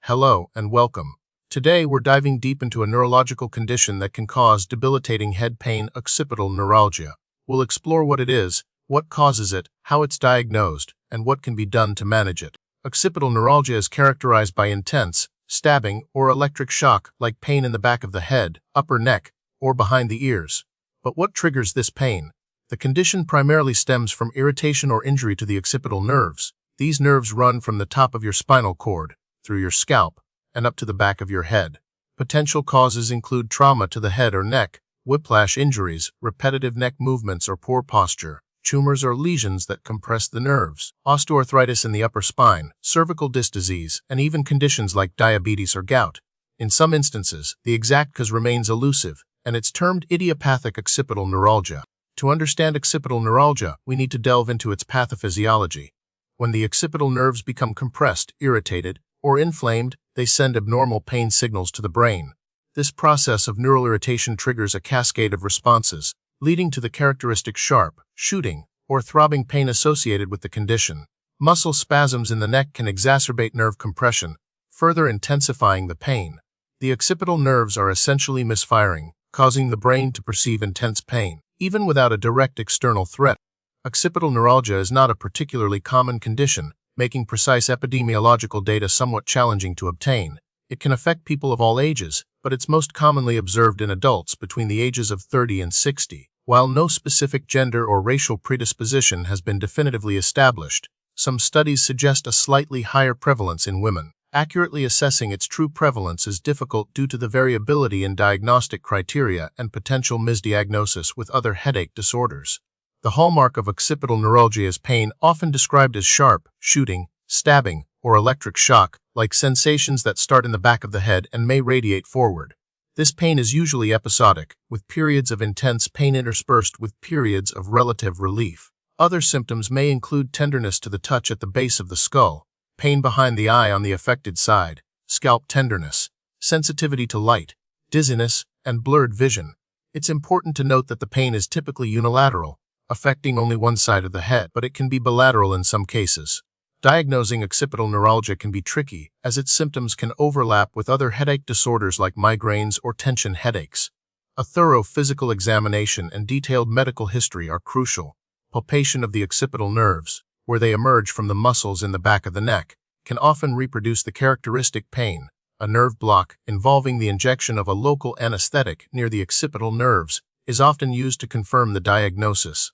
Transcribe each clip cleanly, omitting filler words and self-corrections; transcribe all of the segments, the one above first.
Hello and welcome. Today we're diving deep into a neurological condition that can cause debilitating head pain, occipital neuralgia. We'll explore what it is, what causes it, how it's diagnosed, and what can be done to manage it. Occipital neuralgia is characterized by intense, stabbing, or electric shock like pain in the back of the head, upper neck, or behind the ears. But what triggers this pain? The condition primarily stems from irritation or injury to the occipital nerves. These nerves run from the top of your spinal cord, through your scalp, and up to the back of your head. Potential causes include trauma to the head or neck, whiplash injuries, repetitive neck movements or poor posture, tumors or lesions that compress the nerves, osteoarthritis in the upper spine, cervical disc disease, and even conditions like diabetes or gout. In some instances, the exact cause remains elusive, and it's termed idiopathic occipital neuralgia. To understand occipital neuralgia, we need to delve into its pathophysiology. When the occipital nerves become compressed, irritated, or inflamed, they send abnormal pain signals to the brain. This process of neural irritation triggers a cascade of responses, leading to the characteristic sharp, shooting, or throbbing pain associated with the condition. Muscle spasms in the neck can exacerbate nerve compression, further intensifying the pain. The occipital nerves are essentially misfiring, causing the brain to perceive intense pain, even without a direct external threat. Occipital neuralgia is not a particularly common condition, making precise epidemiological data somewhat challenging to obtain. It can affect people of all ages, but it's most commonly observed in adults between the ages of 30 and 60. While no specific gender or racial predisposition has been definitively established, some studies suggest a slightly higher prevalence in women. Accurately assessing its true prevalence is difficult due to the variability in diagnostic criteria and potential misdiagnosis with other headache disorders. The hallmark of occipital neuralgia is pain, often described as sharp, shooting, stabbing, or electric shock, like sensations that start in the back of the head and may radiate forward. This pain is usually episodic, with periods of intense pain interspersed with periods of relative relief. Other symptoms may include tenderness to the touch at the base of the skull, pain behind the eye on the affected side, scalp tenderness, sensitivity to light, dizziness, and blurred vision. It's important to note that the pain is typically unilateral, affecting only one side of the head, but it can be bilateral in some cases. Diagnosing occipital neuralgia can be tricky, as its symptoms can overlap with other headache disorders like migraines or tension headaches. A thorough physical examination and detailed medical history are crucial. Palpation of the occipital nerves, where they emerge from the muscles in the back of the neck, can often reproduce the characteristic pain. A nerve block, involving the injection of a local anesthetic near the occipital nerves, is often used to confirm the diagnosis.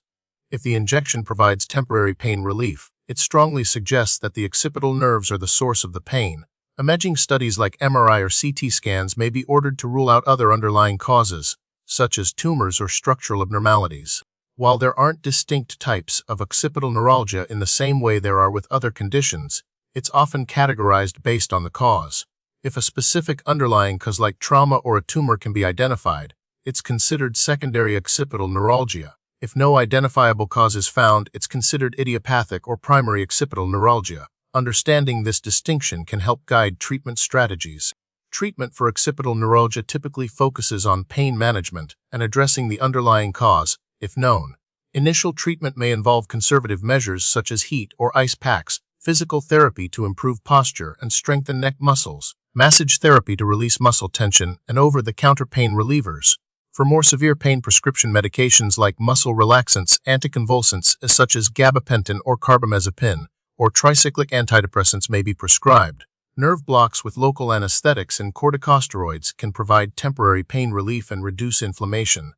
If the injection provides temporary pain relief, it strongly suggests that the occipital nerves are the source of the pain. Imaging studies like MRI or CT scans may be ordered to rule out other underlying causes, such as tumors or structural abnormalities. While there aren't distinct types of occipital neuralgia in the same way there are with other conditions, it's often categorized based on the cause. If a specific underlying cause like trauma or a tumor can be identified, it's considered secondary occipital neuralgia. If no identifiable cause is found, it's considered idiopathic or primary occipital neuralgia. Understanding this distinction can help guide treatment strategies. Treatment for occipital neuralgia typically focuses on pain management and addressing the underlying cause, if known. Initial treatment may involve conservative measures such as heat or ice packs, physical therapy to improve posture and strengthen neck muscles, massage therapy to release muscle tension, and over-the-counter pain relievers. For more severe pain, prescription medications like muscle relaxants, anticonvulsants such as gabapentin or carbamazepine, or tricyclic antidepressants may be prescribed. Nerve blocks with local anesthetics and corticosteroids can provide temporary pain relief and reduce inflammation.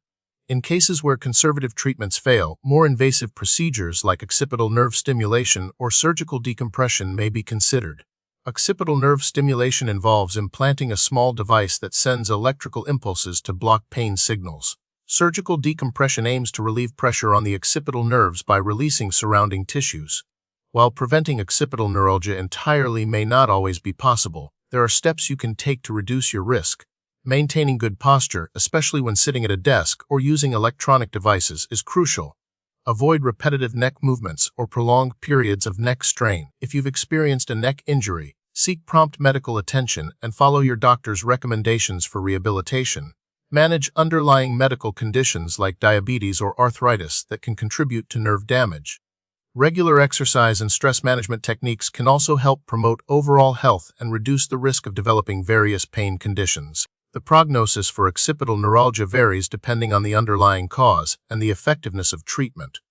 In cases where conservative treatments fail, more invasive procedures like occipital nerve stimulation or surgical decompression may be considered. Occipital nerve stimulation involves implanting a small device that sends electrical impulses to block pain signals. Surgical decompression aims to relieve pressure on the occipital nerves by releasing surrounding tissues. While preventing occipital neuralgia entirely may not always be possible, there are steps you can take to reduce your risk. Maintaining good posture, especially when sitting at a desk or using electronic devices, is crucial. Avoid repetitive neck movements or prolonged periods of neck strain. If you've experienced a neck injury, seek prompt medical attention and follow your doctor's recommendations for rehabilitation. Manage underlying medical conditions like diabetes or arthritis that can contribute to nerve damage. Regular exercise and stress management techniques can also help promote overall health and reduce the risk of developing various pain conditions. The prognosis for occipital neuralgia varies depending on the underlying cause and the effectiveness of treatment.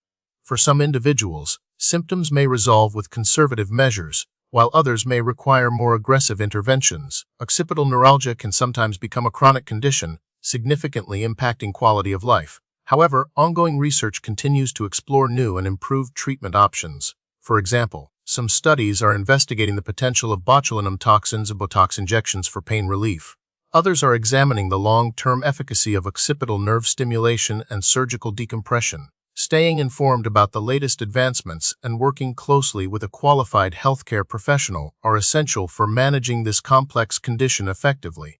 For some individuals, symptoms may resolve with conservative measures, while others may require more aggressive interventions. Occipital neuralgia can sometimes become a chronic condition, significantly impacting quality of life. However, ongoing research continues to explore new and improved treatment options. For example, some studies are investigating the potential of botulinum toxins and Botox injections for pain relief. Others are examining the long-term efficacy of occipital nerve stimulation and surgical decompression. Staying informed about the latest advancements and working closely with a qualified healthcare professional are essential for managing this complex condition effectively.